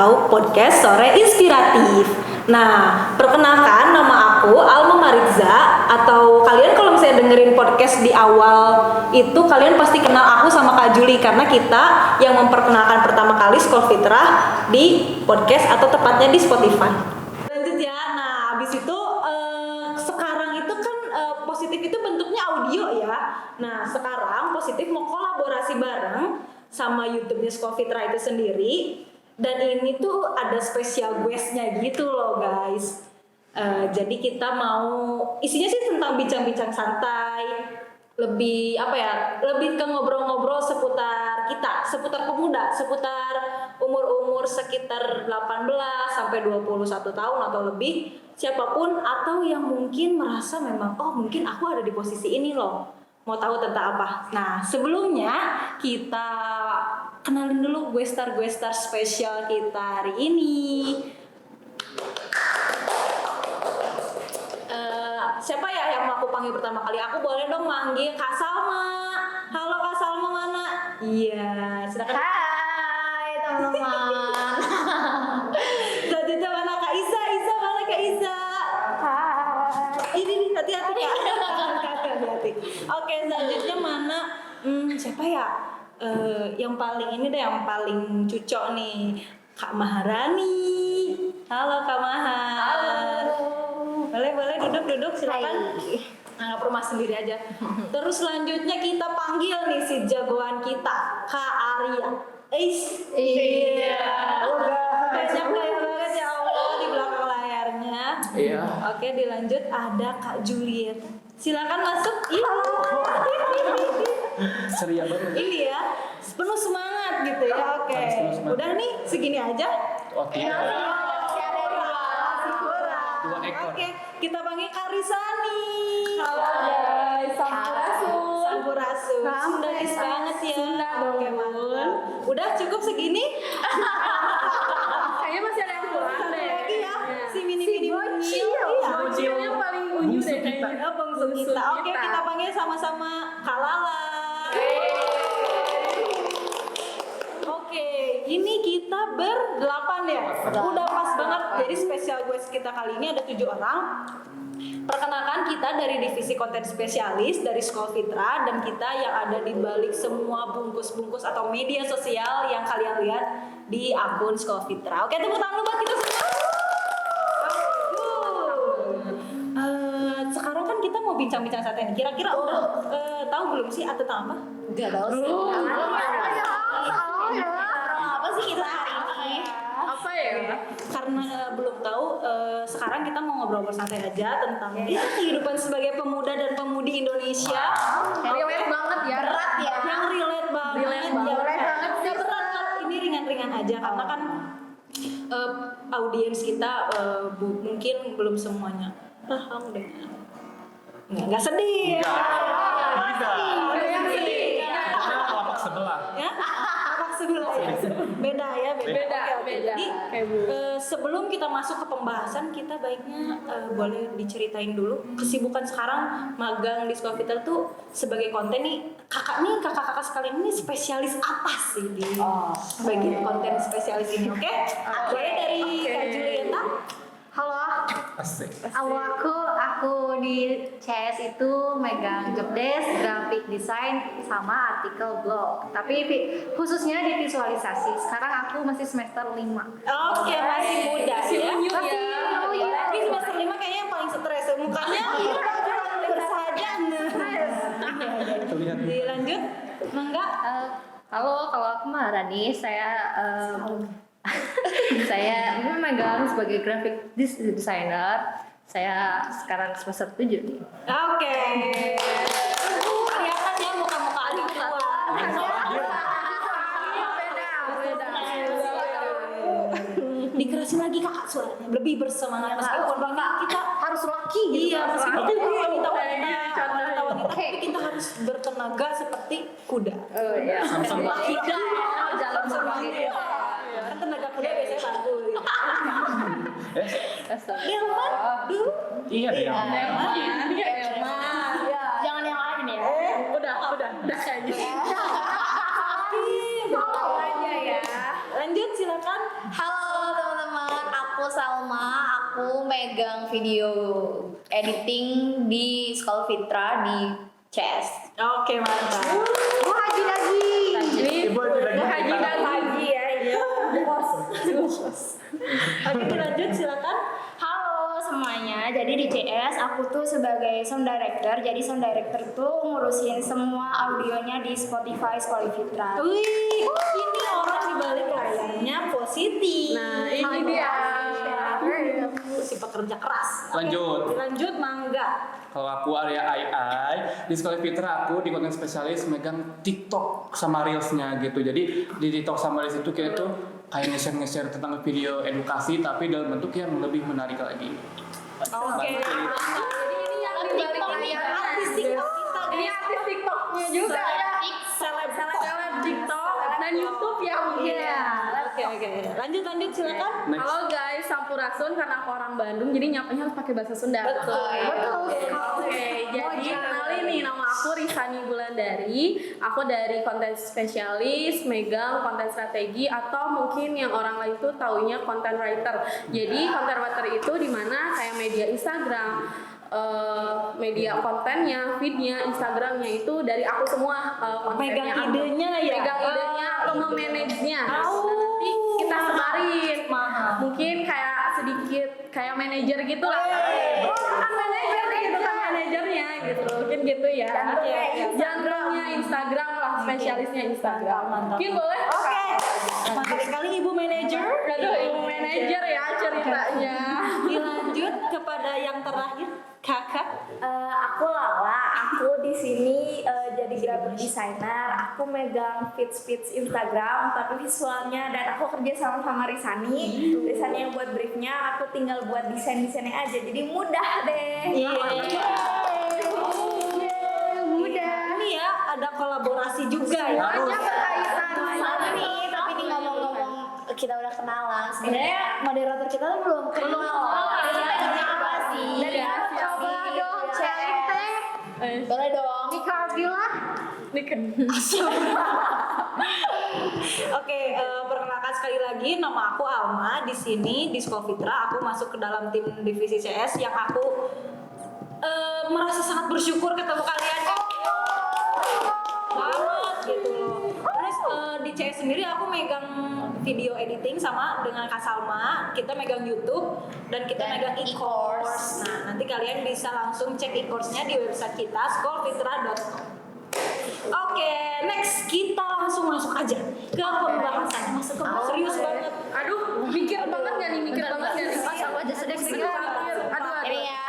atau podcast Sore Inspiratif. Nah, perkenalkan nama aku Alma Mariza, atau kalian kalau misalnya dengerin podcast di awal itu kalian pasti kenal aku sama Kak Juli karena kita yang memperkenalkan pertama kali Sekolah Fitrah di podcast atau tepatnya di Spotify. Lanjut ya. Nah, habis itu sekarang itu kan positif itu bentuknya audio ya. Nah, sekarang positif mau kolaborasi bareng sama YouTube-nya Sekolah Fitrah itu sendiri. Dan ini tuh ada spesial guest-nya gitu loh guys. Jadi kita mau isinya sih tentang bincang-bincang santai, lebih apa ya, lebih ke ngobrol-ngobrol seputar kita, seputar pemuda, seputar umur-umur sekitar 18 sampai 21 tahun atau lebih, siapapun atau yang mungkin merasa memang oh mungkin aku ada di posisi ini loh, mau tahu tentang apa. Nah, sebelumnya kita kenalin dulu gue star spesial kita hari ini. Siapa ya yang mau aku panggil pertama kali? Aku boleh dong manggil Kak Salma. Halo Kak Salma, mana? Iya, silakan. Hai teman-teman. Selanjutnya mana Kak Isa? Isa mana Kak Isa? Hai. Ini hati-hati Kak. Hati-hati. Oke, selanjutnya mana? Siapa ya? Yang paling ini deh, yang paling cucok nih, Kak Maharani. Halo Kak Mahar. Halo. Boleh duduk silakan. Hai. Anggap rumah sendiri aja. Terus selanjutnya kita panggil nih si jagoan kita, Kak Arya. Iya. Banyak banget ya Allah di belakang layarnya. Iya. Oke, dilanjut ada Kak Juliet. Silakan masuk. Ceria banget. Ini ya, penuh semangat gitu ya. Oke. Udah nih segini aja. Oke. Dua ekor. Oke, kita panggil Kak Risani. Halo guys, Sampurasun. Sampurasun. Sundanis banget ya. Sunda Oke, dong. mantap. Udah cukup segini? Kayaknya masih ada yang kurang Satu deh. lagi ya. Si mini-mini Bocil. Iya. Bocilnya paling unyu Bungsu deh kita. kayaknya. Oh, bungsu kita. Oke, kita panggil sama-sama Kak Lala. Oke, ini kita berdelapan ya. Udah pas banget. Jadi spesial guest kita kali ini ada 7 orang. Perkenalkan, kita dari divisi konten spesialis dari Sekolah Fitrah, dan kita yang ada di balik semua bungkus-bungkus atau media sosial yang kalian lihat di akun Sekolah Fitrah. Oke, tepuk tangan buat kita semua. Sekarang kan kita mau bincang-bincang saat ini. Kira-kira udah tahu belum sih atau tentang apa? Gak tahu sih. Apa sih kita hari ini? Apa ya? Karena belum tahu, sekarang kita mau ngobrol santai aja tentang ya, kehidupan sebagai pemuda dan pemudi Indonesia. Relate banget ya. Berat ya. Yang relate banget. Relate banget. Ya, Relate banget sih. Nggak berat kan? Ini ringan-ringan aja karena kan audiens kita mungkin belum semuanya paham dengan. Nggak sedih. Tidak. Yang sedih. Lapak sebelah. Ya, lapak sebelah ya. Beda ya, beda. Oke. Beda. Jadi Kayak bu. sebelum kita masuk ke pembahasan, kita baiknya boleh diceritain dulu kesibukan sekarang magang di Sekolah Fitrah tuh sebagai konten nih. Kakak-kakak sekalian ini spesialis apa sih di bagian konten spesialis ini? Oke? Boleh dari Kak Julieta? Halo. Asik. Aku di CS itu megang job desk, graphic design sama artikel blog. Tapi khususnya di visualisasi. Sekarang aku masih semester 5. Oke, masih muda Masih ya. unyu Masih ya. unyu. Tapi semester 5 kayaknya yang paling stres mukanya. Bersahaja. Terlihat. Dilanjut, Mangga. Halo, kalau aku Maharani, saya saya memegang sebagai graphic designer. Saya sekarang semester 7 nih. Oke. Kelihatan ya muka-muka adik tua. Dikerasin lagi kakak suaranya, lebih bersemangat meskipun bangga kita Harus laki gitu. iya meskipun Laki. wanita-wanita tapi kita harus bertenaga seperti kuda. Oh iya. Sama-sama. Tidak. Jalan sebagai Iya. Kan tenaga kuda biasanya bagus. Delman dulu. Iya deh. Jangan yang lain ya. Udah kayaknya. Aja ya. lanjut silakan. Halo teman-teman, aku Salma. Aku megang video editing di Sekolah Fitra di CS. Oke, mantap. Gua haji lagi. Ibu lagi Haji dan haji ya. Oke, dilanjut silakan. Halo semuanya, jadi di CS aku tuh sebagai sound director. Jadi sound director tuh ngurusin semua audionya di Spotify Sekolah Fitra. Wih, ini orang di balik layarnya positif. Nah, ini dia. Si pekerja keras. Oke, Lanjut. Lanjut, mangga. Kalau aku Arya Ai di Sekolah Fitra, aku di konten spesialis megang TikTok sama Reels-nya gitu. Jadi di TikTok sama Reels itu kayak tuh kayak nge-share tentang video edukasi tapi dalam bentuk yang lebih menarik lagi. Oke. Jadi ini yang di balik layar Artis TikTok kita, Ini guys. artis TikToknya juga ya. Seleb TikTok dan YouTube ya mungkin ya. Oke. Lanjut silakan. Next. Halo guys, Sampurasun karena aku orang Bandung, jadi nyapanya harus pakai bahasa Sunda. Betul. Oke, jadi kenalin nih, nama aku Risani Wulandari. Aku dari konten spesialis, megang konten strategi atau mungkin yang orang lain tuh taunya content writer. Jadi content writer itu dimana kayak media Instagram, media kontennya, feednya, Instagramnya itu dari aku semua kontennya. Megang idenya ya? Megang idenya atau memanage-nya. Oh. Nah, nanti kita sebarin. Mahal. Mungkin kayak sedikit kayak manajer gitu lah. Kan manajer nih gitu kan manajernya gitu. Mungkin gitu ya. Jantranya Instagram lah, spesialisnya Instagram. Mantap. Mungkin boleh? Oke. Mantap sekali Ibu Manajer. Aduh, ibu manajer ya ceritanya. Dilanjut kepada yang terakhir, Kakak. Aku Lala, aku di sini jadi graphic designer. Aku megang feeds Instagram, tapi visualnya dan aku kerja sama Risani. Risani yang buat briefnya, aku tinggal buat desainnya aja. Jadi mudah deh. Mudah. Ini ya ada kolaborasi juga ya. Harus. Berkaitan sama nih, tapi ini ngomong-ngomong kita udah kenalan. Sebenarnya moderator kita tuh belum kenal. Kita pengen apa sih? Dari Iya, coba dong, cewek teh. Boleh dong. Nika Ardila. Oke, perkenalkan sekali lagi, nama aku Alma. Di sini di Sekolah Fitra, aku masuk ke dalam tim divisi CS yang aku merasa sangat bersyukur ketemu kalian. Banget gitu loh. Terus di CS sendiri aku megang video editing sama dengan Kak Salma. Kita megang YouTube dan kita megang e-course. Nah, nanti kalian bisa langsung cek e-course-nya di website kita sekolahfitra.com. Oke, next kita langsung masuk aja ke pembahasan. Masuk ke serius banget. Aduh, mikir banget gak nih? Pasang aja sedikit. Aduh. Ini ya.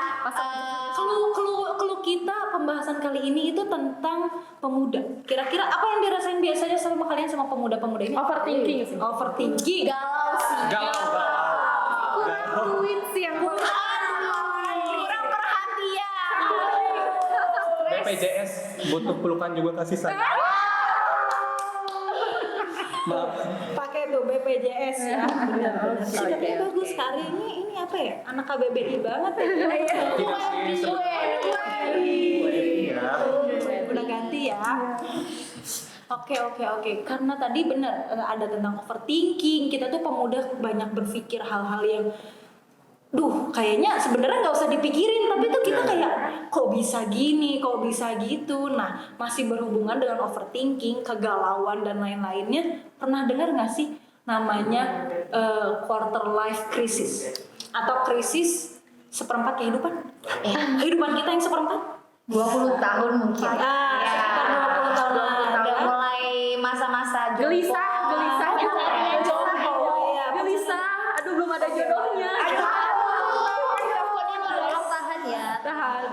Clue kita pembahasan kali ini itu tentang pemuda. Kira-kira apa yang dirasain biasanya sama kalian sama pemuda-pemuda ini? Overthinking sih. Overthinking. Galau sih. Kurang duit sih yang kurang. Kurang perhatian. BPJS butuh pelukan juga kasih sayang. Maaf. Pakai tuh BPJS ya. Benar-benar. Tapi bagus hari ini apa ya? Anak KBBI banget ya. Tidak sih. Iya. Udah ganti ya. Oke. Karena tadi benar ada tentang overthinking. Kita tuh pemuda banyak berpikir hal-hal yang kayaknya sebenarnya nggak usah dipikirin, tapi tuh kita kayak kok bisa gini, kok bisa gitu. Nah, masih berhubungan dengan overthinking, kegalauan dan lain-lainnya. Pernah dengar nggak sih namanya quarter life crisis atau krisis seperempat kehidupan? Kehidupan kita yang seperempat? 20 tahun mungkin. Sekitar 20 tahun. Udah mulai masa-masa Gelisah. Gelisah. Aduh, belum ada jodohnya.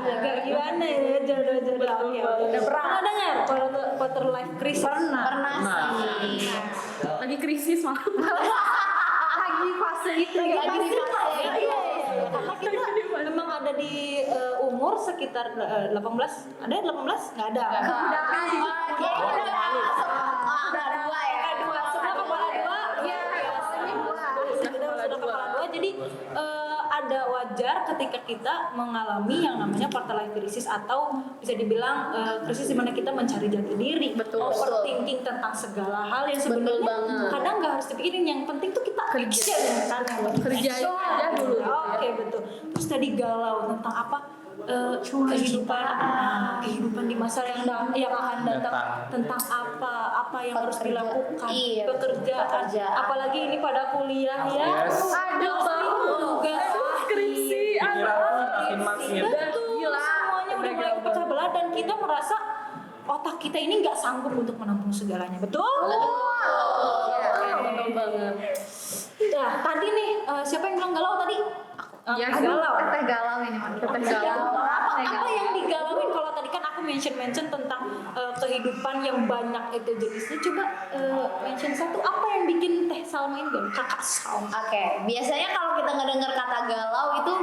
Agak gimana ya jodoh-jodoh. Oke. Pernah dengar quarter life crisis? Pernah sih. Lagi krisis malah. Lagi fase itu ya. Karena kita memang ada di umur sekitar 18. Ada 18? Nggak ada. Udah kan. Udah dua ya. Sudah kepala dua. Iya, Kita sudah kepala dua. Jadi ada tidak wajar ketika kita mengalami yang namanya quarter life crisis atau bisa dibilang krisis di mana kita mencari jati diri, overthinking tentang segala hal yang Betul sebenarnya banget. kadang nggak harus dipikirin. Yang penting tuh kita action kan, Kerjain aja dulu gitu ya. Oke, betul. Terus tadi galau tentang apa? Kehidupan di masa yang akan datang, tentang apa yang harus dilakukan, Iya, pekerjaan, apalagi ini pada kuliah ya. Yes. Aduh, tugas Skripsi, Makin. betul, Gila. semuanya udah mulai pecah belah dan kita merasa otak kita ini nggak sanggup untuk menampung segalanya, betul? Betul banget. Nah, tadi nih siapa yang bilang galau tadi? Ya, galau. Teteh galau ini mah. Teteh galau. Apa yang digalauin? Kalau tadi kan aku mention tentang kehidupan yang banyak itu jenisnya. Coba mention satu, apa yang bikin Teh Salma ini galau? Kakak Salma. Oke, biasanya kalau kita ngedengar kata galau itu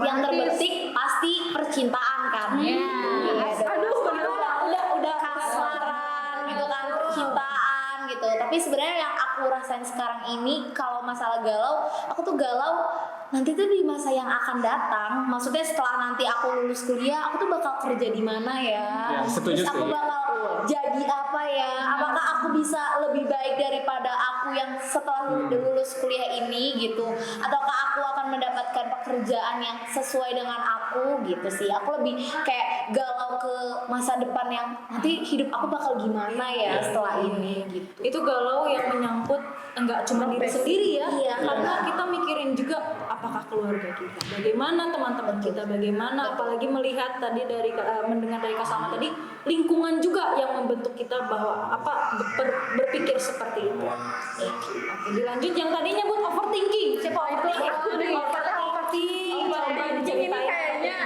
yang terbetik pasti percintaan kan. Aduh, Udah kasmaran gitu kan, percintaan gitu. Tapi sebenarnya yang aku rasain sekarang ini kalau masalah galau, aku tuh galau nanti tuh di masa yang akan datang. Maksudnya setelah nanti aku lulus kuliah, aku tuh bakal kerja di mana ya? Ya, setuju Terus aku sih. bakal jadi apa ya? Apakah aku bisa lebih baik daripada aku yang setelah lulus kuliah ini gitu? Ataukah aku akan mendapatkan pekerjaan yang sesuai dengan aku gitu sih? Aku lebih kayak galau ke masa depan yang nanti hidup aku bakal gimana ya setelah ini gitu. Itu galau yang menyangkut enggak cuma diri sendiri ya, Iya. karena kita mikirin juga apakah keluarga kita, bagaimana teman-teman kita, bagaimana apalagi melihat tadi dari mendengar dari Kak Salma tadi, lingkungan juga yang membentuk kita bahwa berpikir seperti itu. Oke, dilanjut yang tadinya buat overthinking. Siapa overthinking? Overthinking. Overthinking ini kayaknya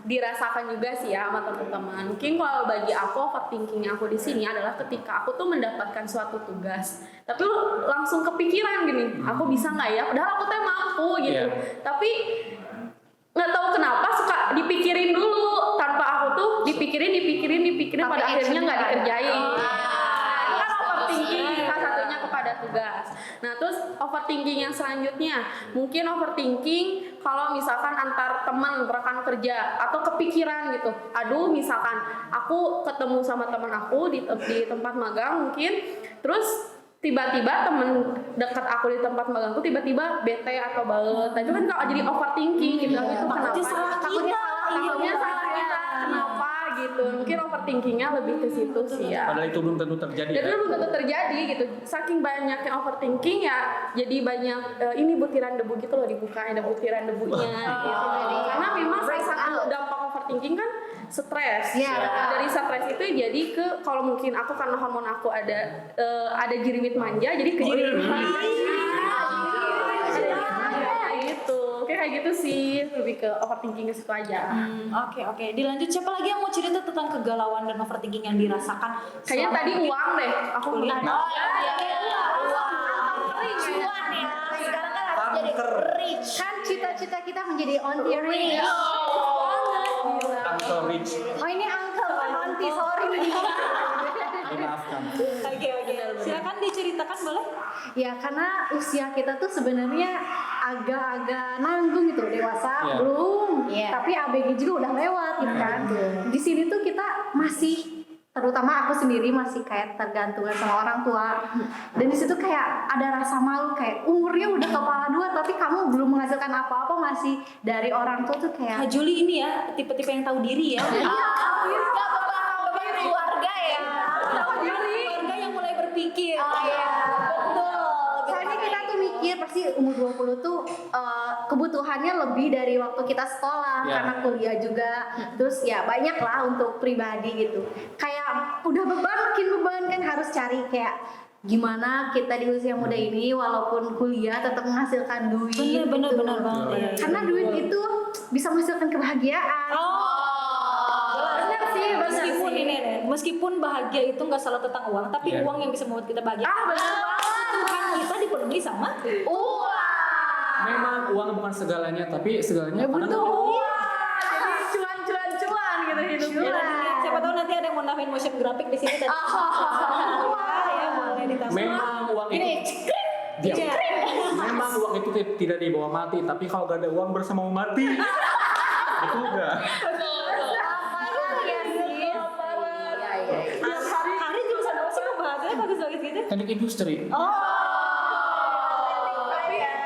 dirasakan juga sih ya sama teman-teman. Mungkin kalau bagi aku overthinking aku di sini adalah ketika aku tuh mendapatkan suatu tugas, tapi langsung kepikiran gini, aku bisa nggak ya? Padahal aku tuh mampu gitu. Iya. Tapi nggak tahu kenapa suka dipikirin dulu tanpa aku tuh dipikirin Tapi pada akhirnya nggak actionnya dikerjain. nggak ada. Itu kan overthinking salah satunya kepada tugas. Nah terus overthinking yang selanjutnya mungkin overthinking kalau misalkan antar teman rekan kerja atau kepikiran gitu. Aduh misalkan aku ketemu sama teman aku di tempat magang mungkin, terus tiba-tiba temen dekat aku di tempat magangku tiba-tiba bete atau bales. Nah itu kan kalau jadi overthinking gitu. Itu kenapa? Takutnya salah kita. Kenapa gitu? Mungkin overthinkingnya lebih ke situ sih ya. Padahal itu belum tentu terjadi. Dan itu belum tentu terjadi gitu. Saking banyaknya overthinking ya, jadi banyak ini butiran debu gitu loh dibuka, ada butiran debunya gitu. Karena memang salah satu dampak overthinking kan stres. Iya. Dari stres itu jadi ke kalau mungkin aku karena hormon aku ada jirimit manja, jadi ke jirimit manja. Gitu. Kayak gitu sih, lebih ke overthinking ke situ aja. Oke. Dilanjut, siapa lagi yang mau cerita tentang kegalauan dan overthinking yang dirasakan? Kayaknya selama tadi mungkin uang deh. Aku kuliah. Cuan ya. Sekarang kan harus jadi rich. Kan cita-cita kita menjadi on the rich. Uncle Rich. Oh ini uncle bukan auntie, sorry. Dimaafkan. Oke. Silakan diceritakan boleh? Ya karena usia kita tuh sebenarnya agak-agak nanggung gitu, dewasa Iya. belum, Iya. tapi ABG juga udah lewat gitu kan. Di sini tuh kita masih, terutama aku sendiri masih kayak tergantungan sama orang tua. Dan di situ kayak ada rasa malu, kayak umurnya udah kepala dua tapi kamu belum menghasilkan apa-apa, masih dari orang tua tuh kayak Kak Juli ini ya tipe-tipe yang tahu diri ya. Gak beban keluarga ya. Keluarga yang mulai berpikir. Betul. soalnya kita tuh mikir pasti umur 20 tuh kebutuhannya lebih dari waktu kita sekolah, Ya. karena kuliah juga. Terus ya banyak lah untuk pribadi gitu. Kayak udah makin beban kan, harus cari kayak gimana kita di usia muda ini walaupun kuliah tetap menghasilkan duit. Bener gitu. banget ya. Karena duit itu bisa menghasilkan kebahagiaan. Benar sih, meskipun bahagia itu nggak selalu tentang uang, tapi Iya. uang yang bisa membuat kita bahagia. Tuhan kita dipenuhi sama Memang uang bukan segalanya, tapi segalanya karena Cuan gitu hidupnya. Siapa tahu nanti ada yang mau nambahin motion graphic di sini tadi. Ya boleh ditambah. memang uang itu diam. memang uang itu tidak dibawa mati, tapi kalau gak ada uang bersama mati. Betul nggak? Hari jurusan apa sih pembahasannya bagus-bagus gitu? Teknik industri.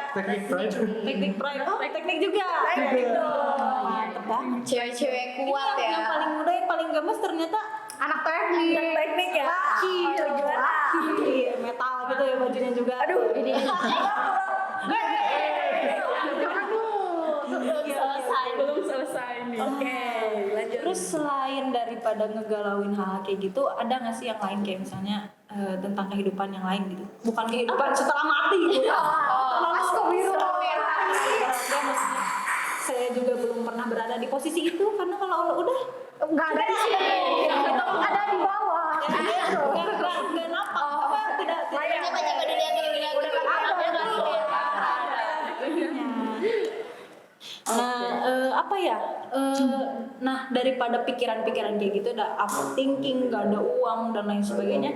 Teknik pride. Teknik pride. Oh, teknik juga. Mantep banget. Cewek-cewek kuat ya. Yang paling muda, yang paling gemes ternyata Anak teknik ya. laki. Metal gitu ya bajunya juga. Aduh, ini. Belum selesai nih. Oke, lanjut. Terus selain daripada ngegalauin hal kayak gitu, ada nggak sih yang lain kayak misalnya tentang kehidupan yang lain gitu? Bukan kehidupan setelah mati gitu. Maksudnya, saya juga belum pernah berada di posisi itu karena kalau udah nggak ada di sini, ada di bawah. nggak nampak apa tidak Coba dilihat udah apa ya nah daripada pikiran-pikiran kayak gitu udah overthinking, nggak ada uang dan lain sebagainya,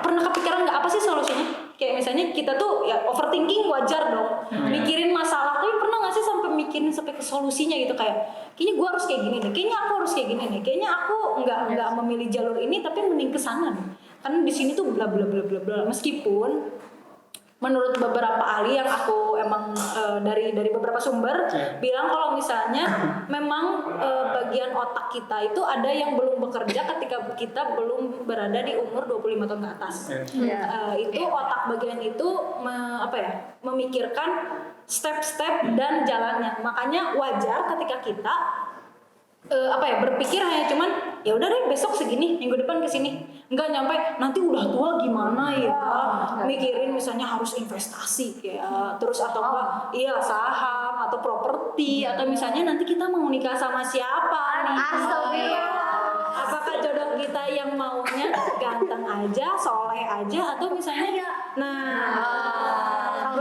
pernah kepikiran nggak apa sih solusinya? Kayak misalnya kita tuh ya overthinking wajar dong, mikirin masalah, tapi pernah nggak sih sampai mikirin sampai ke solusinya gitu, kayak kayaknya gue harus kayak gini deh, kayaknya aku harus kayak gini deh, kayaknya aku nggak memilih jalur ini tapi mending kesana deh, karena di sini tuh bla bla bla bla bla, meskipun menurut beberapa ahli yang aku emang dari beberapa sumber bilang kalau misalnya memang bagian otak kita itu ada yang belum bekerja ketika kita belum berada di umur 25 tahun ke atas. Itu otak bagian itu memikirkan step-step dan jalannya. Makanya wajar ketika kita berpikir hanya cuman ya udah deh besok segini, minggu depan kesini, nggak nyampe nanti udah tua gimana ya, mikirin misalnya harus investasi ya, terus atau enggak saham atau properti, atau misalnya nanti kita mau nikah sama siapa nih, apakah jodoh kita yang maunya ganteng aja, soleh aja, atau misalnya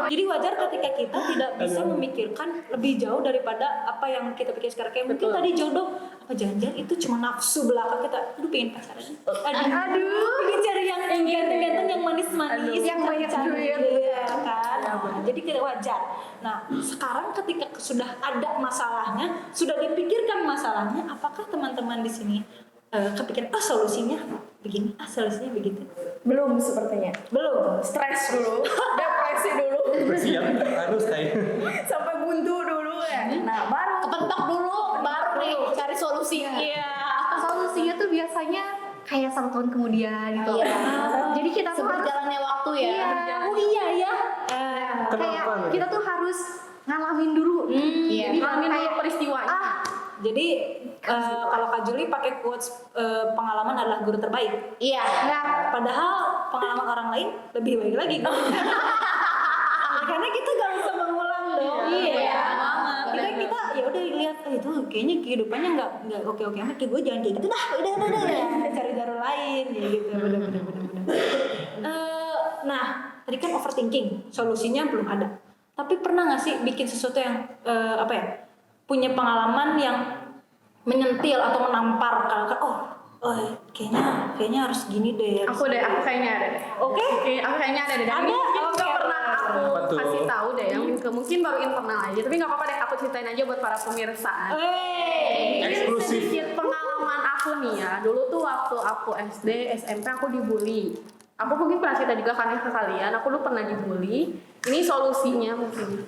jadi wajar ketika kita tidak bisa memikirkan lebih jauh daripada apa yang kita pikir sekarang. Kayak mungkin tadi jodoh, apa jangan-jangan itu cuma nafsu belaka kita. Aduh pengen pacaran. Aduh pengen cari yang ganteng-ganteng, yang manis-manis, yang banyak duit. Kan? Nah, jadi tidak wajar. Nah sekarang ketika sudah ada masalahnya, sudah dipikirkan masalahnya, apakah teman-teman di sini kepikiran solusinya begini, solusinya begitu? Belum sepertinya. Belum. Stres dulu, depresi dulu, Bersiap harus kayak. sampai buntu dulu ya. Nah, baru kepentok dulu, baru nih cari solusinya. Solusinya tuh biasanya kayak 1 tahun kemudian gitu. Jadi kita tuh harus Seberjalannya waktu ya. kayak kita tuh harus ngalamin dulu. Iya. Jadi Ngalamin dulu kayak peristiwanya. Jadi kalau Kak Juli pakai quotes pengalaman adalah guru terbaik. Iya. Padahal pengalaman orang lain lebih baik lagi. Karena kita gak bisa mengulang dong. Iya. Kita ya udah lihat itu kayaknya kehidupannya nggak oke amat, kayak gue jangan kayak gitu dah. Udah cari jalur lain ya gitu. Bener. Nah tadi kan overthinking, solusinya belum ada. Tapi pernah nggak sih bikin sesuatu yang punya pengalaman yang menyentil atau menampar kayaknya harus gini deh. Aku kayaknya ada deh. Oke. Aku kayaknya ada deh. Dan Ada? mungkin Oke. nggak pernah aku Apa tuh? kasih tahu deh. Yang mungkin baru internal aja. Tapi nggak apa-apa deh. Aku ceritain aja buat para pemirsa. Ini Eksklusif. sedikit pengalaman aku nih ya. Dulu tuh waktu aku SD, SMP aku dibully. Aku mungkin pernah cerita juga kan ke kalian. Aku dulu pernah dibully. Ini solusinya mungkin.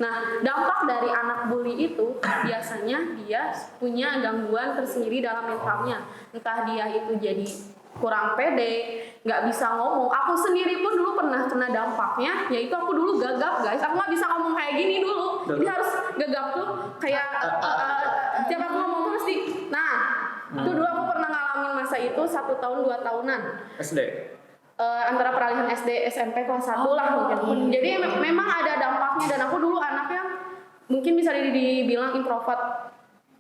Nah, dampak dari anak bully itu biasanya dia punya gangguan tersendiri dalam mentalnya. Entah dia itu jadi kurang pede, nggak bisa ngomong. Aku sendiri pun dulu pernah kena dampaknya, yaitu aku dulu gagap guys. Aku nggak bisa ngomong kayak gini dulu. Jadi harus gagap tuh kayak tiap aku ngomong tuh mesti. Nah, itu dulu aku pernah ngalamin masa itu 1 tahun 2 tahunan. SD. Antara peralihan SD SMP kelas 1 lah mungkin. Jadi memang ada dampaknya, dan aku dulu anaknya mungkin bisa dibilang introvert.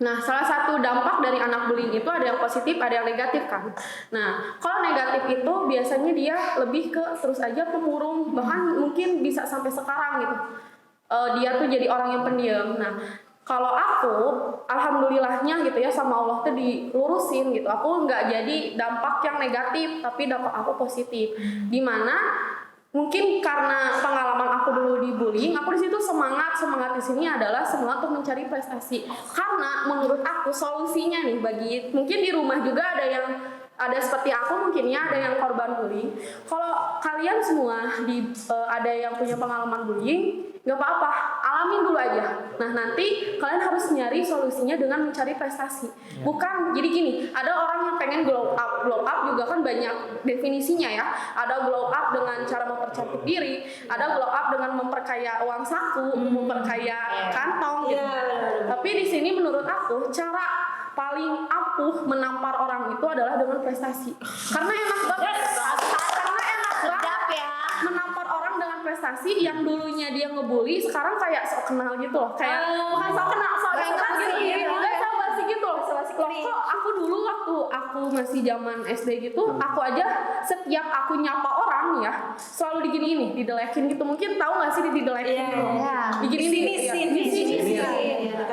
Nah, salah satu dampak dari anak bullying itu ada yang positif, ada yang negatif kan. Nah, kalau negatif itu biasanya dia lebih ke terus aja pemurung, bahkan mungkin bisa sampai sekarang gitu. Dia tuh jadi orang yang pendiam. Nah, kalau aku, alhamdulillahnya gitu ya sama Allah tuh dilurusin gitu. Aku nggak jadi dampak yang negatif, tapi dampak aku positif. Dimana mungkin karena pengalaman aku dulu di bullying, aku di situ semangat di sini adalah semangat untuk mencari prestasi. Karena menurut aku solusinya nih bagi mungkin di rumah juga ada seperti aku mungkin ya, ada yang korban bullying. Kalau kalian semua ada yang punya pengalaman bullying, nggak apa-apa, alamin dulu aja. Nah nanti kalian harus nyari solusinya dengan mencari prestasi. Bukan jadi gini, ada orang yang pengen glow up juga kan banyak definisinya ya. Ada glow up dengan cara mempercantik diri, ada glow up dengan memperkaya uang saku, memperkaya kantong gitu. Tapi di sini menurut aku cara paling ampuh menampar orang itu adalah dengan prestasi. Karena enak banget. Menampar orang dengan prestasi yang dulunya dia ngebully sekarang kayak sok kenal gitu loh. Kayak bukan sok kenal, sok dekat gitu. Enggak sama basi gitu loh. Kok aku dulu waktu aku masih zaman SD gitu, aku aja setiap aku nyapa orang ya selalu diginiin, didelekin gitu. Mungkin tahu enggak sih didelekin gitu.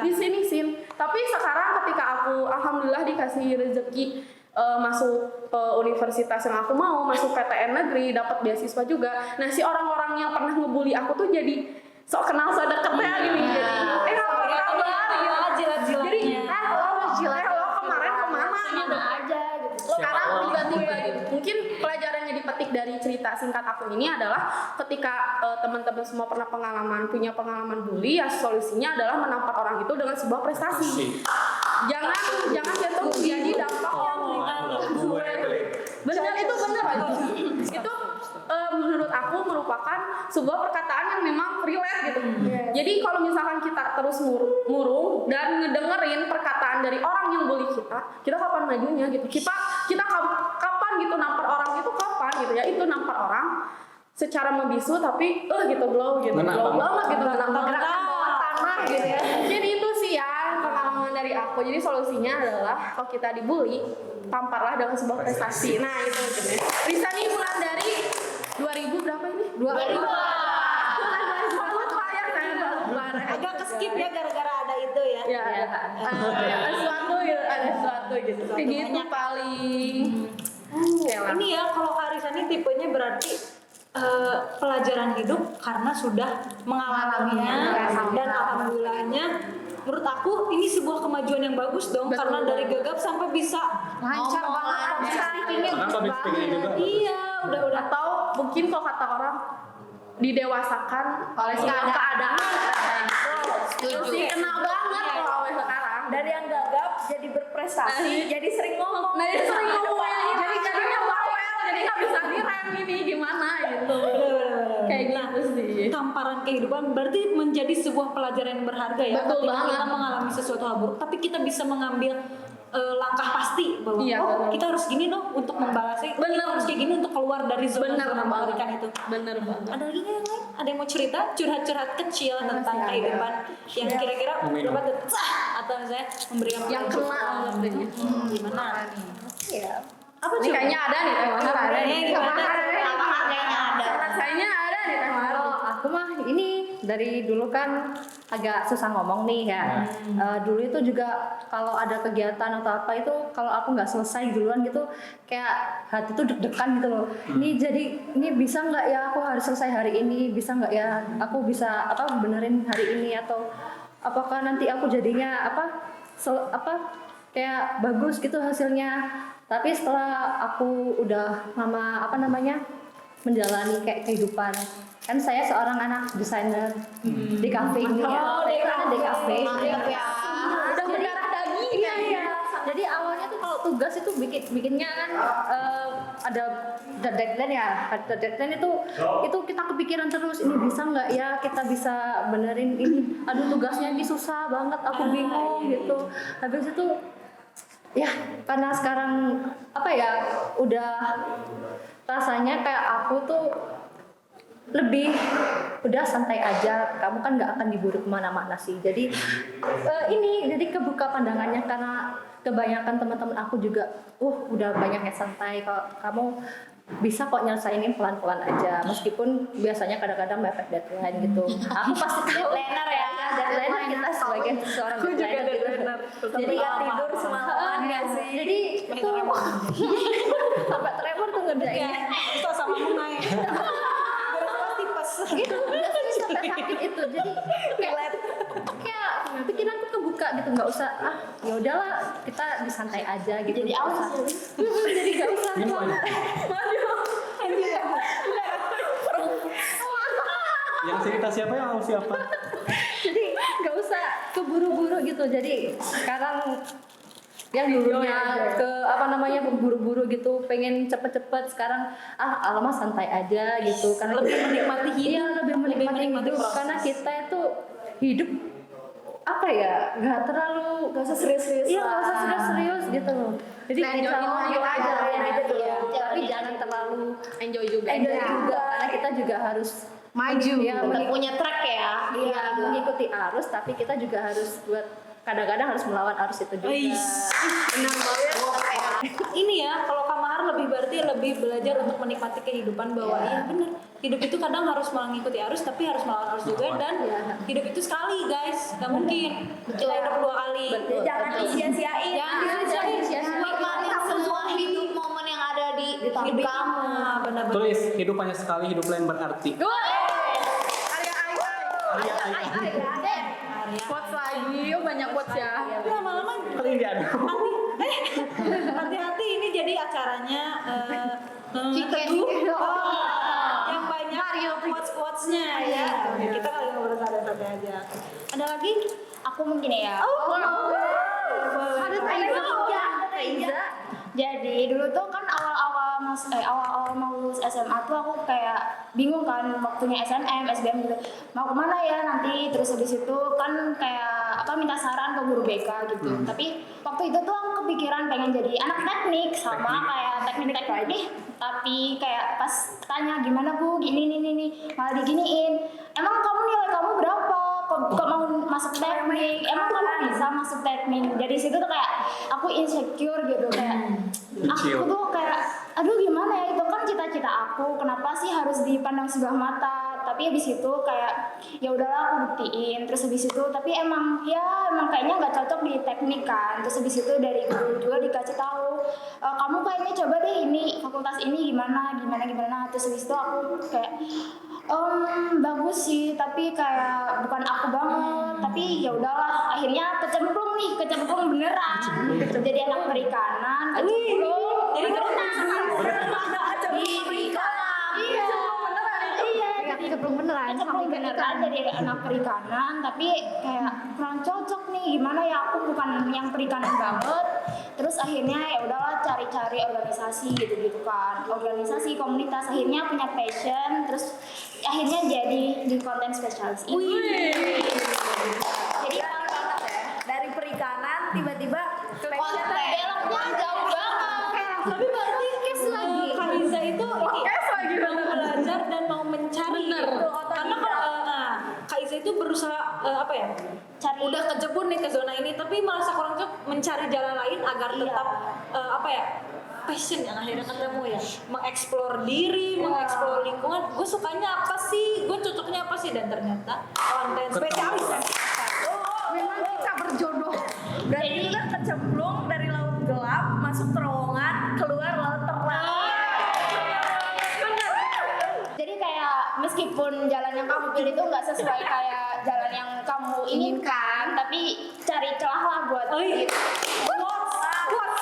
Di sini sin. Tapi sekarang ketika aku alhamdulillah dikasih rezeki masuk universitas yang aku mau, masuk PTN negeri, dapat beasiswa juga. Nah, si orang-orang yang pernah ngebully aku tuh jadi sok kenal, sok deketnya gini. Jadi, apa kabar gitu. Jadi, lo kemarin kemana gitu aja gitu. Sekarang tiba-tiba gitu. Mungkin pelajaran yang dipetik dari cerita singkat aku ini adalah ketika teman-teman semua pernah punya pengalaman bully, ya solusinya adalah menampar orang itu dengan sebuah prestasi. Jangan jatuh jadi dampak yang benar itu itu menurut aku merupakan sebuah perkataan yang memang relate gitu. Jadi kalau misalkan kita terus murung dan ngedengerin perkataan dari orang yang bully kita kapan majunya gitu. Kita kapan gitu nampar orang itu kapan gitu ya, itu nampar orang secara membisu tapi gitu glow gitu. Glow banget gitu, nampar gerakan bawah tanah gitu ya. Jadi itu sih ya pengalaman dari aku. Jadi solusinya adalah kalau kita dibully, tamparlah dengan sebuah prestasi. Nah itu mungkin ya. Risa nih bulan dari 2000 berapa ini? 2000. Agak keskip ya gara-gara ada itu ya. Ya, ada sesuatu gitu. Kayak gitu paling. Ini ya kalau Kak Risa ini tipenya berarti pelajaran hidup karena sudah mengalaminya dan alhamdulillahnya menurut aku ini sebuah kemajuan yang bagus dong. Betul. Karena dari gagap sampai bisa lancar banget. Iya, udah atau mungkin kalau kata orang didewasakan oleh keadaan. Setuju. Kenal banget kalau awal sekarang. Dari yang gagap jadi berprestasi, jadi sering ngomong. Jadi jadinya bawel, jadi nggak bisa direm ini gimana gitu. Kayak gitu sih. Tamparan kehidupan berarti menjadi sebuah pelajaran yang berharga ya. Betul ketika banget. kita mengalami sesuatu hal buruk, tapi kita bisa mengambil langkah pasti bahwa kita harus gini dong untuk membalasnya. Kita harus kayak gini untuk keluar dari zona mengerikan itu. Bener banget. Ada lagi yang lain? Ada yang mau cerita curhat-curhat kecil tentang kehidupan yang kira-kira dapat atau misalnya memberikan yang kena gimana nih? Iya. Apa ini kayaknya ada nih Teh Mahar ada nih. Kayaknya ada nih Teh Mahar. Aku mah ini dari dulu kan agak susah ngomong nih ya. Dulu itu juga kalau ada kegiatan atau apa itu kalau aku nggak selesai duluan gitu kayak hati tuh deg-degan gitu loh. Ini bisa nggak ya aku harus selesai hari ini, bisa nggak ya aku bisa benerin hari ini atau apakah nanti aku jadinya kayak bagus gitu hasilnya. Tapi setelah aku udah lama menjalani kayak kehidupan, kan saya seorang anak desainer di kafe ini ya. Di kafe. Udah berdarah daging. Iya. Jadi awalnya tuh kalau tugas itu bikinnya kan ada deadline ya. Ada deadline itu kita kepikiran terus ini bisa nggak ya kita bisa benerin ini. Aduh tugasnya ini susah banget, aku bingung gitu. Habis itu ya karena sekarang udah rasanya kayak aku tuh lebih udah santai aja, kamu kan nggak akan diburu kemana-mana sih. Jadi jadi kebuka pandangannya karena kebanyakan teman-teman aku juga udah banyak yang santai. Kalau kamu bisa kok nyelesainin pelan-pelan aja, meskipun biasanya kadang-kadang mepet deadline gitu. Aku pasti Deadliner ya. deadline kita sebagai seorang deadliner gitu. Jadi nggak tidur semalaman nggak sih? Jadi itu sampai tremor tuh ngerjainnya. Itu sama bunga ya. gitu, udah serius sampai sakit itu. Jadi kayak pikiranku kebuka gitu, nggak usah ya udahlah kita disantai aja gitu. Jadi nggak usah. Jadi nggak usah. Yang cerita siapa yang harus siapa? Jadi nggak usah keburu-buru gitu. Jadi sekarang yang dulunya buru-buru gitu, pengen cepet-cepet, sekarang alamak santai aja gitu, karena Lebih menikmati hidup. Iya, lebih menikmati hidup proses. karena kita itu hidup apa ya, nggak terlalu, Gak usah serius-serius. iya nggak usah serius-serius gitu loh. Jadi Enjoy aja, tapi jangan terlalu Enjoy juga. enjoy juga, karena kita juga harus Maju. ya, Tetap punya track ya. iya, mengikuti arus, tapi kita juga harus kadang-kadang harus melawan arus itu juga. Benar banget. Ini ya, kalau Kamahar berarti lebih belajar untuk menikmati kehidupan, bahwa iya benar, hidup itu kadang harus mengikuti arus tapi harus melawan arus juga, dan hidup itu sekali guys, nggak mungkin kita hidup 2 kali. Betul. Jangan disia-siain. Jangan disia-siain. Nikmatin semua hidup momen yang ada di hidup kamu. Benar-benar. Tulis, hidup hanya sekali, hidup lain berarti. Quotes lagi, banyak quotes ya. Lama-lama Paling diadu. hati-hati, ini jadi acaranya Chicken. yang banyak quotes-quotesnya ya. Kita kali ngobrol santai-santai aja. Ada lagi? Aku mungkin ya. Ada Taiza. Jadi dulu tuh kan awal-awal mau lulus SMA tuh aku kayak bingung kan waktunya SNM, SBM gitu. Mau kemana ya nanti, terus habis itu kan kayak minta saran ke guru BK gitu. Tapi waktu itu tuh aku kepikiran pengen jadi anak teknik sama kayak teknik-teknik nih. Tapi kayak pas tanya gimana Bu, gini malah diginiin. Emang kamu nilai kamu berapa? Kok mau masuk teknik? Emang kamu bisa masuk teknik? Jadi situ tuh kayak aku insecure gitu, kayak aku tuh kayak aduh gimana ya, itu kan cita-cita aku, kenapa sih harus dipandang sebelah mata? Tapi habis itu kayak ya udahlah aku buktiin. Terus habis itu tapi emang kayaknya nggak cocok di teknik kan. Terus habis itu dari guru juga dikasih tahu, kamu kayaknya coba deh ini fakultas ini gimana. Terus habis itu aku kayak bagus sih, tapi kayak bukan aku banget. Tapi ya udahlah, akhirnya kecemplung beneran. Jadi anak perikanan, kecemplung. Jadi Kecemplung beneran. Kecemplung beneran jadi anak perikanan, tapi kayak kurang cocok nih, gimana ya, aku bukan yang perikanan banget. Terus akhirnya ya udahlah cari-cari organisasi gitu kan, organisasi komunitas, akhirnya punya passion, terus akhirnya jadi di konten spesialis ini. Jadi Dari perikanan tiba-tiba ke konten beloknya jauh banget. tapi berarti Kak Iza itu mau belajar dan mau mencari gitu. Karena Kak Iza itu berusaha udah kejebur nih ke zona ini, tapi merasa kurang cocok, mencari jalan lain agar tetap passion yang akhirnya ketemu ya, mengeksplor diri, mengeksplor lingkungan. Gue sukanya apa sih, gue cocoknya apa sih, dan ternyata konten spesialis ya. Memang kita berjodoh. Berarti kita kecemplung dari laut gelap masuk terowongan, keluar laut terang. Jadi kayak meskipun jalan yang kamu pilih itu nggak sesuai kayak jalan yang kamu inginkan, tapi cari celah lah buat Quotes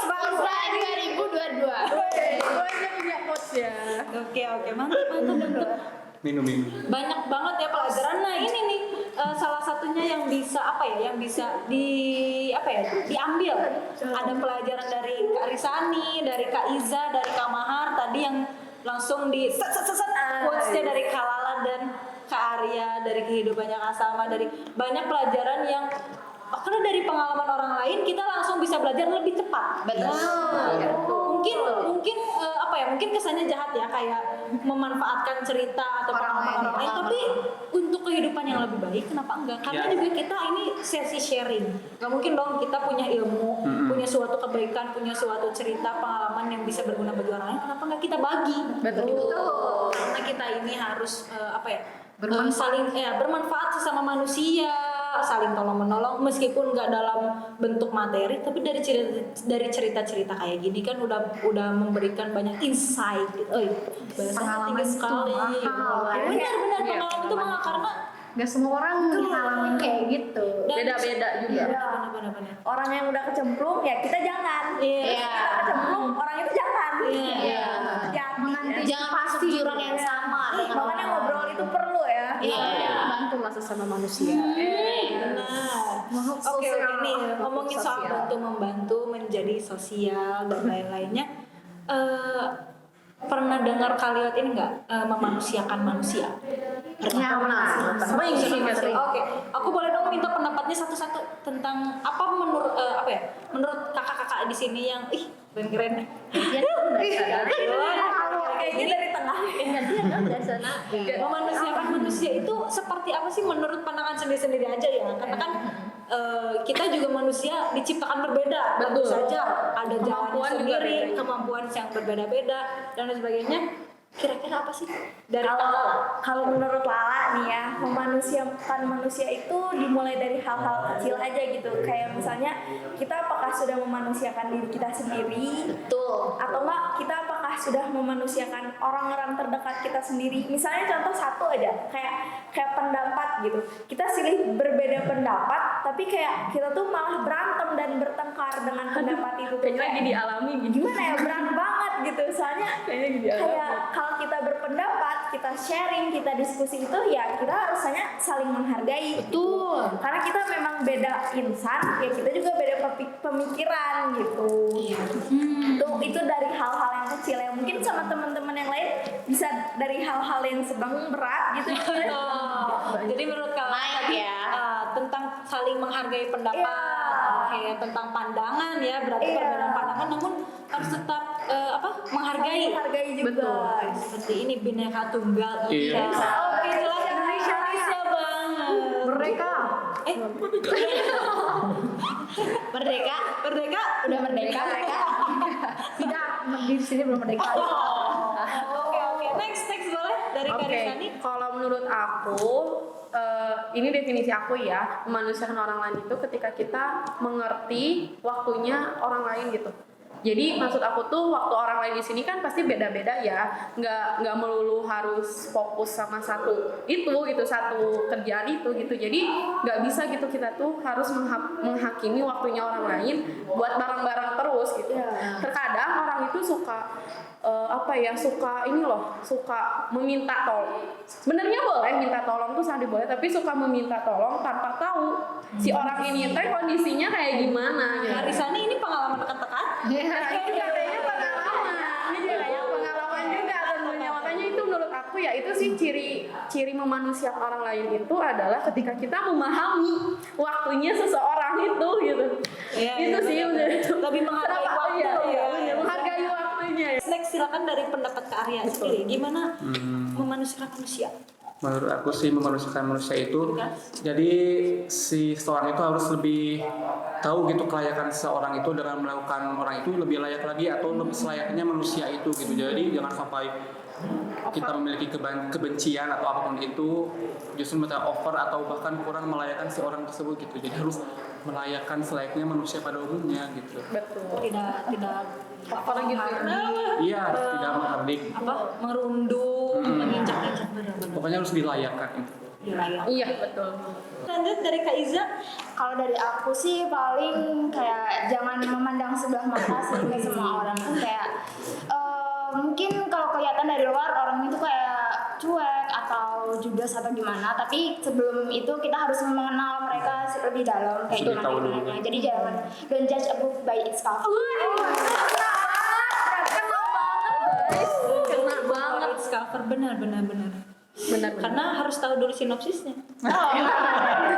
Insight 2022. Banyak punya quotes ya. Oke, mantap. Minum. Banyak banget ya pelajaran. Nah ini nih salah satunya yang bisa diambil. Ada pelajaran dari Kak Risani, dari Kak Iza, dari Kak Mahar tadi yang langsung di quotesnya dari Kak Lala dan Kak Arya, dari kehidupannya Kak Salma, dari banyak pelajaran yang karena dari pengalaman orang lain kita langsung bisa belajar lebih cepat. Mungkin kesannya jahat ya, kayak memanfaatkan cerita atau pengalaman orang lain, tapi untuk kehidupan yang lebih baik kenapa enggak? Karena juga kita ini sesi sharing. Gak mungkin dong kita punya ilmu, punya suatu kebaikan, punya suatu cerita pengalaman yang bisa berguna bagi orang lain, kenapa enggak kita bagi? Betul. Karena kita ini harus bermanfaat sesama manusia, saling tolong menolong meskipun nggak dalam bentuk materi, tapi dari cerita-cerita kayak gini kan udah memberikan banyak insight gitu. Pengalaman Tinggi itu sekali. mahal, ya. Benar-benar Iya, pengalaman itu mahal karena Gak semua orang ngalamin kayak gitu. Beda-beda juga. benar-benar. Orang yang udah kecemplung ya kita jangan. Iya. Terus kita kecemplung, orang itu jangan. Iya. Hati-hati. Jangan masuk jurang yang sama dengan Makanya ngobrol itu perlu ya. Iya. Bantulah sesama manusia. Benar. Makhluk Oke, sosial. nih ngomongin soal Sosial. bantu membantu menjadi sosial dan lain-lainnya. Pernah dengar kalimat ini nggak, memanusiakan manusia? Pernah. Sering sih, sering. Oke, aku boleh dong minta pendapatnya satu-satu tentang apa menurut menurut kakak-kakak di sini yang keren-keren nih. Kayaknya dari tengah. Memanusiakan manusia itu seperti apa sih menurut pandangan sendiri-sendiri aja ya? Karena kan kita juga manusia diciptakan berbeda, tentu Betul. saja ada jalan Kemampuan juga sendiri, beda. kemampuan yang berbeda-beda dan lain sebagainya. Kira-kira apa sih dari Kalau menurut Lala nih ya, memanusiakan manusia itu dimulai dari hal-hal kecil aja gitu. Kayak misalnya kita apakah sudah memanusiakan diri kita sendiri? Betul. Atau enggak kita apakah sudah memanusiakan orang-orang terdekat kita sendiri? Misalnya contoh satu aja, kayak pendapat gitu. Kita silih berbeda pendapat, tapi kayak kita tuh malah berantem dan bertengkar dengan pendapat itu. Kayaknya lagi dialami gitu. Gimana ya, berat banget gitu. Soalnya Kayaknya lagi dialami. kayak kalau kita berpendapat, kita sharing, kita diskusi itu ya kita harusnya saling menghargai. Betul. Karena kita memang beda insan, ya kita juga beda pemikiran gitu. Itu dari hal-hal yang kecil yang mungkin sama teman-teman yang lain bisa dari hal-hal yang sedang berat gitu. Jadi menurut kalian Naik tadi ya. tentang saling menghargai pendapat, Iya. tentang pandangan ya, berarti Iya. perbedaan pandangan namun harus tetap menghargai. Menghargai juga. Betul. Seperti ini Bhinneka Tunggal Iya. Ika. Oke, jelas Indonesia banget. Merdeka. Merdeka. Merdeka. Udah merdeka. Tidak, di sini belum merdeka. Oke, next boleh dari Oke, Karisani. kalau menurut aku, ini definisi aku ya, memanusiakan orang lain itu ketika kita mengerti waktunya orang lain gitu. Jadi maksud aku tuh waktu orang lain di sini kan pasti beda-beda ya, nggak melulu harus fokus sama satu satu kerjaan itu gitu. Jadi nggak bisa gitu kita tuh harus menghakimi waktunya orang lain buat bareng-bareng terus gitu. Terkadang orang itu suka suka meminta tolong. Sebenarnya boleh minta tolong tuh sangat boleh, tapi suka meminta tolong tanpa tahu si orang ini teh kondisinya kayak gimana. Gitu. Karisani ini pengalaman dekat-dekat. Nah, ini kayaknya pengalaman. Ini kayaknya pengalaman juga tentunya. Makanya itu menurut aku ya itu sih ciri memanusiakan orang lain itu adalah ketika kita memahami waktunya seseorang itu gitu. Iya, Itu sih lebih menghargai Kenapa? waktu. Iya, menghargai waktunya. Next silakan dari pendapat Kak Arya sendiri, gimana memanusiakan manusia? Menurut aku sih memanusiakan manusia itu jadi si seorang itu harus lebih tahu gitu kelayakan seseorang itu dengan melakukan orang itu lebih layak lagi atau lebih selayaknya manusia itu gitu. Jadi jangan sampai kita memiliki kebencian atau apapun itu justru kita over atau bahkan kurang melayakkan si orang tersebut gitu. Jadi harus melayakkan selayaknya manusia pada umumnya gitu. Betul. Tidak Apalagi Iya, tidak menghardik. merundung, menginjak-injak benar-benar. Pokoknya harus dilayakkan itu. Dilayak. Iya, betul. Lanjut dari Kak Iza. Kalau dari aku sih paling kayak jangan memandang sebelah mata sih ke semua orang. Kayak mungkin kalau kelihatan dari luar orang itu kayak cuek atau judes atau gimana, tapi sebelum itu kita harus mengenal mereka lebih dalam kayak Sudah tahu gimana. dulu. Jadi jangan don't judge a book by its cover. Kena banget. It's cover benar. Benar. Karena harus tahu dulu sinopsisnya.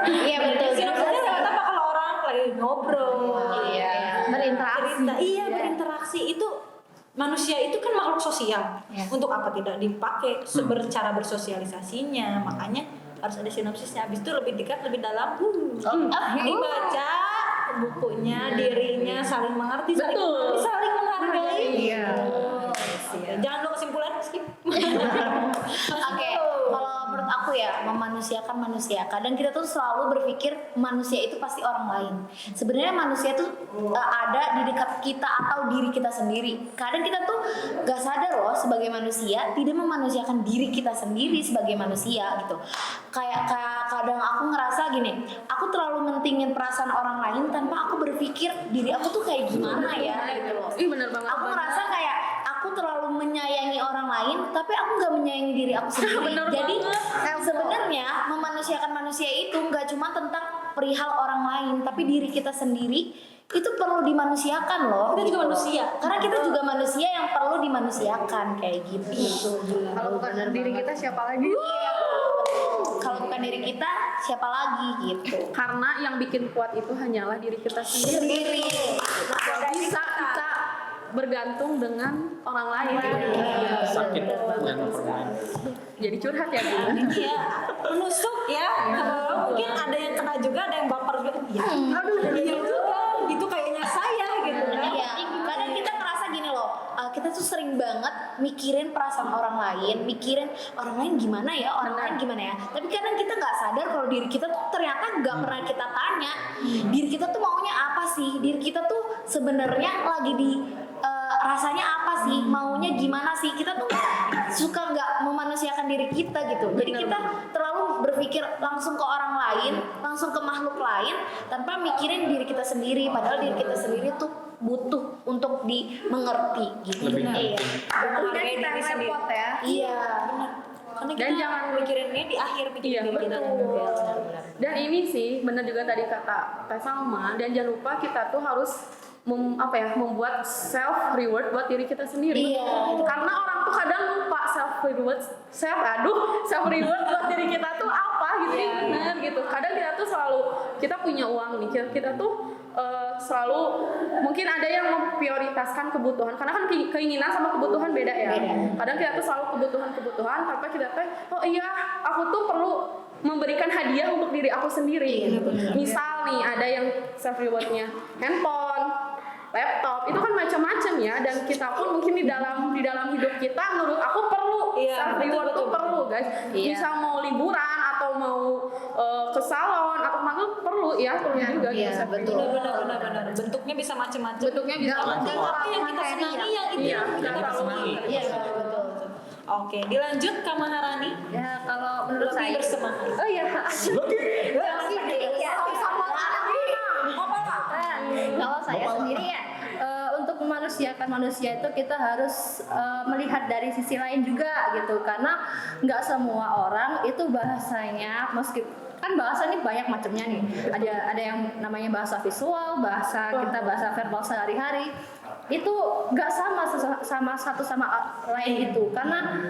Iya betul. Sinopsisnya nggak apa kalau orang lagi ngobrol. Iya. Berinteraksi. Berinteraksi itu manusia itu kan makhluk sosial. Untuk apa tidak dipakai cara bersosialisasinya? Makanya harus ada sinopsisnya. Habis itu lebih dekat, lebih dalam. Dibaca bukunya, dirinya saling mengerti, Betul. saling menghargai. Iya. Jangan dulu kesimpulan skip. Oke, kalau menurut menurut aku ya, memanusiakan manusia. Kadang kita tuh selalu berpikir manusia itu pasti orang lain. Sebenarnya manusia tuh ada di dekat kita atau diri kita sendiri. Kadang kita tuh gak sadar loh sebagai manusia tidak memanusiakan diri kita sendiri sebagai manusia gitu. Kayak kadang aku ngerasa gini, aku terlalu mentingin perasaan orang lain tanpa aku berpikir diri aku tuh kayak gimana ya gitu loh. Ih bener banget. Aku ngerasa kayak aku terlalu menyayangi orang lain tapi aku nggak menyayangi diri aku sendiri. Bener Jadi banget. sebenarnya memanusiakan manusia itu nggak cuma tentang perihal orang lain tapi diri kita sendiri itu perlu dimanusiakan loh. Kita juga manusia. Karena kita juga manusia yang perlu dimanusiakan kayak gitu. Kalau bukan diri kita siapa lagi? Kalau bukan diri kita siapa lagi gitu. Karena yang bikin kuat itu hanyalah diri kita sendiri. Gak bisa kita bergantung dengan orang lain. Sakit dengan permain. Jadi curhat ya Bu. Iya, menusuk ya. Mungkin ada yang kena juga, ada yang baper juga. Ya, aduh, iya juga. Itu kayaknya saya gitu kan. Iya, kadang kita ngerasa gini loh, kita tuh sering banget mikirin perasaan orang lain, mikirin orang lain gimana ya, orang lain gimana ya. Tapi kadang kita nggak sadar kalau diri kita tuh ternyata nggak pernah kita tanya, diri kita tuh maunya apa sih, diri kita tuh sebenarnya lagi di rasanya apa sih, maunya gimana sih. Kita tuh suka nggak memanusiakan diri kita gitu. Jadi kita terlalu berpikir langsung ke orang lain, langsung ke makhluk lain tanpa mikirin diri kita sendiri. Padahal diri kita sendiri tuh butuh untuk dimengerti gitu. Lebih Iya. Menghargai kita diri sendiri. repot ya. Iya. Benar. Karena Dan kita jangan mikirinnya di akhir pikiran Iya, diri kita. betul. Dan ini sih benar juga tadi kata Teh Salma, dan jangan lupa kita tuh harus membuat self reward buat diri kita sendiri. Iya. Karena orang tuh kadang lupa self reward buat diri kita tuh apa gitu ya, benar gitu. Kadang kita tuh selalu kita punya uang nih, kita tuh selalu mungkin ada yang memprioritaskan kebutuhan, karena kan keinginan sama kebutuhan beda ya. Kadang kita tuh selalu kebutuhan tanpa kita teh oh iya aku tuh perlu memberikan hadiah untuk diri aku sendiri. Misal nih ada yang self rewardnya handphone, laptop, itu kan macam-macam ya, dan kita pun mungkin di dalam hidup kita menurut aku perlu self reward tuh perlu guys. Bisa mau liburan atau mau ke salon atau mana perlu juga gitu self reward. Benar. Bentuknya bisa macam-macam. Bentuknya bisa Dan apa yang kita senangi yang itu Iya, yang kita kita senangi. Iya, betul. Oke, dilanjut Kak Maharani. Ya kalau menurut Lebih saya bersemangat. Oh iya. Kalau saya sendiri ya untuk memanusiakan manusia itu kita harus melihat dari sisi lain juga gitu, karena nggak semua orang itu bahasanya kan bahasa ini banyak macamnya nih. Ada yang namanya bahasa visual, bahasa verbal sehari-hari. Itu nggak sama satu sama lain itu, karena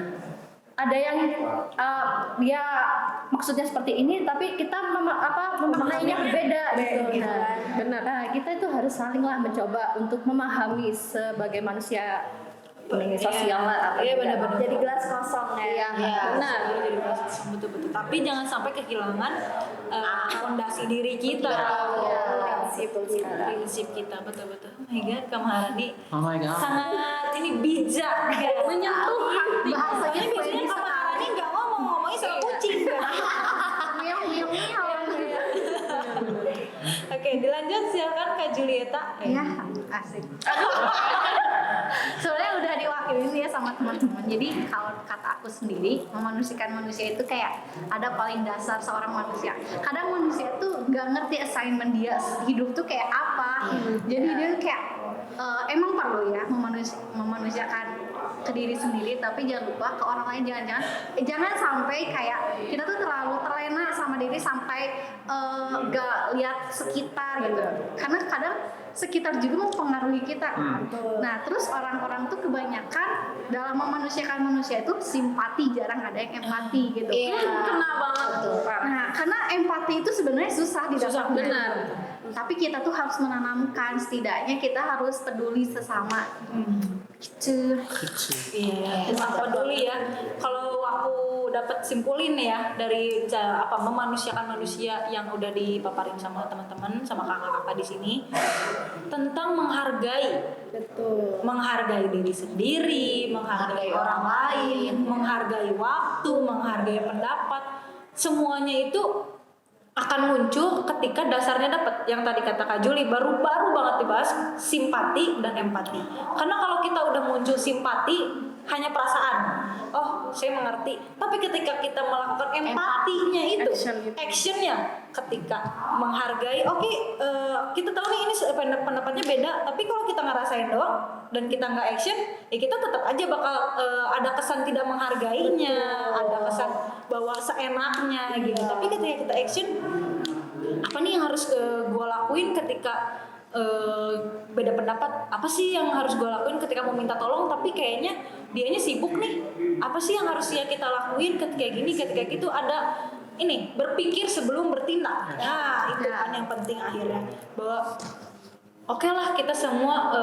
ada yang dia maksudnya seperti ini tapi kita memaknainya berbeda gitu. Benar. Nah, kita itu harus salinglah mencoba untuk memahami sebagai manusia ini sosial lah. Iya benar-benar. Jadi gelas kosong ya. Benar. Betul. Tapi jangan sampai kehilangan fondasi diri kita. Prinsip kita betul. Oh my god, Kak Maharani Oh my god. sangat ini bijak ya. Menyentuh hati. Bahasanya biasanya Kak Maharani nggak ngomongnya sama kucing. Oke, dilanjut silakan Kak Julieta. Ya, asik. Sebenarnya udah diwakili sih ya sama teman-teman. Jadi kalau kata aku sendiri, memanusiakan manusia itu kayak ada paling dasar seorang manusia. Kadang manusia tuh nggak ngerti assignment dia hidup tuh kayak apa. Jadi dia kayak emang perlu ya memanusiakan ke diri sendiri, tapi jangan lupa ke orang lain. Jangan sampai kayak kita tuh terlalu terlena sama diri sampai gak lihat sekitar gitu. Karena kadang sekitar juga mempengaruhi kita kan. Nah terus orang-orang tuh kebanyakan dalam memanusiakan manusia itu simpati, jarang ada yang empati gitu. Kena banget tuh. Nah karena empati itu sebenarnya susah didapatkan. Benar. Tapi kita tuh harus menanamkan, setidaknya kita harus peduli sesama. Gitu. Iya, apa dulu ya? Kalau aku dapat simpulin ya dari memanusiakan manusia yang udah dipaparin sama teman-teman, sama kakak-kakak di sini tentang menghargai, menghargai diri sendiri, menghargai orang lain, menghargai waktu, menghargai pendapat, semuanya itu akan muncul ketika dasarnya dapat. Yang tadi kata Kak Juli baru banget dibahas, simpati dan empati. Karena kalau kita udah muncul simpati hanya perasaan, oh saya mengerti, tapi ketika kita melakukan empatinya itu actionnya ketika menghargai, oke, kita tahu nih ini pendapatnya beda, tapi kalau kita ngerasain doang dan kita nggak action, ya kita tetap aja bakal ada kesan tidak menghargainya, ada kesan bahwa seenaknya gitu. Tapi ketika kita action, apa nih yang harus gue lakuin ketika beda pendapat, apa sih yang harus gue lakuin ketika mau minta tolong tapi kayaknya dianya sibuk nih, apa sih yang harusnya kita lakuin ketika gini, ketika gitu. Ada ini, berpikir sebelum bertindak. Nah itu kan yang penting akhirnya, bahwa oke lah kita semua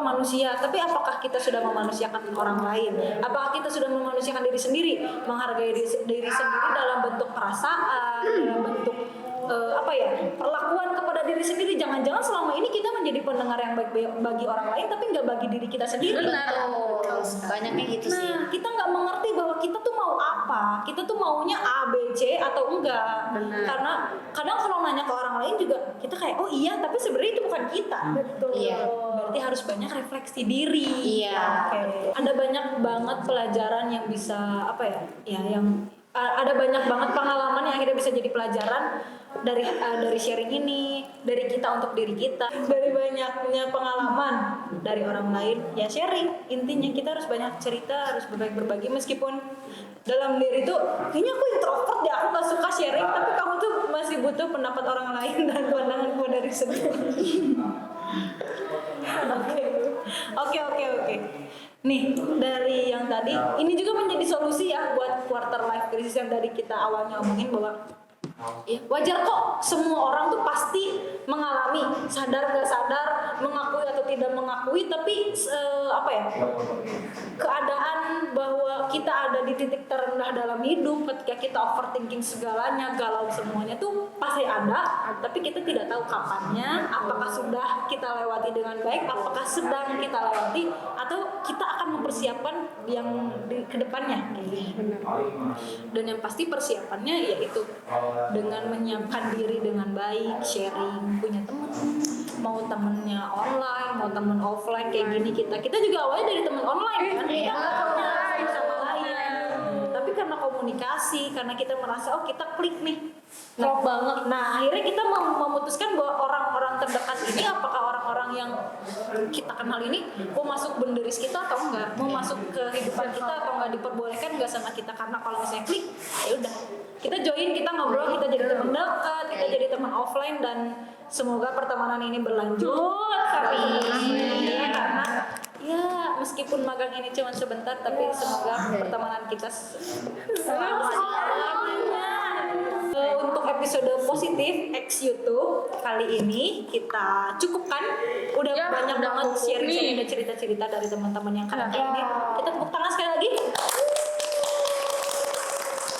manusia, tapi apakah kita sudah memanusiakan orang lain? Apakah kita sudah memanusiakan diri sendiri, menghargai diri sendiri dalam bentuk perasaan, dalam bentuk perlakuan kepada diri sendiri? Jangan-jangan selama ini kita menjadi pendengar yang baik bagi orang lain, tapi nggak bagi diri kita sendiri. Benar. Banyaknya gitu sih. Nah, kita nggak mengerti bahwa kita tuh mau apa, kita tuh maunya A, B, C atau enggak. Benar. Karena kadang kalau nanya ke orang lain juga kita kayak oh iya, tapi sebenarnya itu bukan kita. Betul. Iya. Berarti harus banyak refleksi diri. Iya. Oke. Ada banyak banget pelajaran yang bisa ada banyak banget pengalaman yang akhirnya bisa jadi pelajaran dari sharing ini, dari kita untuk diri kita, dari banyaknya pengalaman dari orang lain. Ya sharing, intinya kita harus banyak cerita, harus berbagi meskipun dalam diri tuh kayaknya aku introvert deh, aku gak suka sharing, tapi kamu tuh masih butuh pendapat orang lain dan pandanganku dari sendiri. Oke. Nih, dari yang tadi, ini juga menjadi solusi ya buat quarter life crisis yang dari kita awalnya omongin, bahwa ya, wajar kok semua orang tuh pasti mengalami, sadar gak sadar, mengakui atau tidak mengakui, tapi keadaan bahwa kita ada di titik terendah dalam hidup ketika kita overthinking segalanya, galau semuanya tuh pasti ada, tapi kita tidak tahu kapannya, apakah sudah kita lewati dengan baik, apakah sedang kita lewati, atau kita akan mempersiapkan yang di kedepannya. Dan yang pasti persiapannya yaitu dengan menyiapkan diri dengan baik, sharing, punya teman, mau temennya online, mau temen offline kayak gini, kita juga awalnya dari temen online kan, kita nggak kenal satu sama lain, tapi karena komunikasi, karena kita merasa oh kita klik nih, Klop banget. Nah akhirnya kita memutuskan bahwa orang-orang terdekat ini, apakah orang-orang yang kita kenal ini mau masuk benderis kita atau enggak, mau masuk ke kehidupan kita atau enggak, diperbolehkan enggak sama kita. Karena kalau misalnya klik, ya udah kita join, kita ngobrol, kita jadi teman dekat, kita jadi teman offline, dan semoga pertemanan ini berlanjut sampai ya, karena ya meskipun magang ini cuma sebentar, tapi semoga pertemanan kita selamanya. Untuk episode positif X YouTube kali ini kita cukupkan. Udah Ya, banyak udah banget cukup sharing-sharing nih. dan cerita-cerita dari teman-teman yang keren ini. Kita tepuk tangan sekali lagi.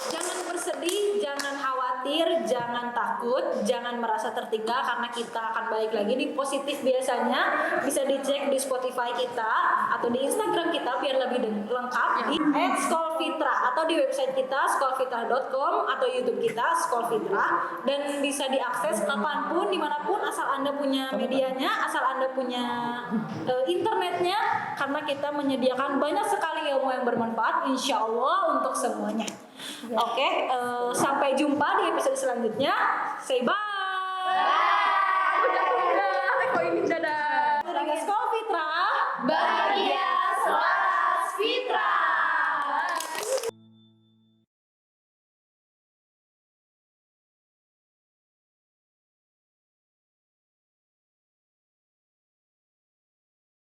Jangan bersedih, jangan khawatir, jangan takut, jangan merasa tertinggal, karena kita akan balik lagi di positif biasanya. Bisa dicek di Spotify kita atau di Instagram kita biar lebih lengkap di @skolfitra atau di website kita skolfitra.com atau YouTube kita Skolfitra, dan bisa diakses kapanpun dimanapun asal Anda punya medianya, asal Anda punya internetnya, karena kita menyediakan banyak sekali ilmu yang bermanfaat insya Allah untuk semuanya. Oke, sampai jumpa di episode selanjutnya. Say bye.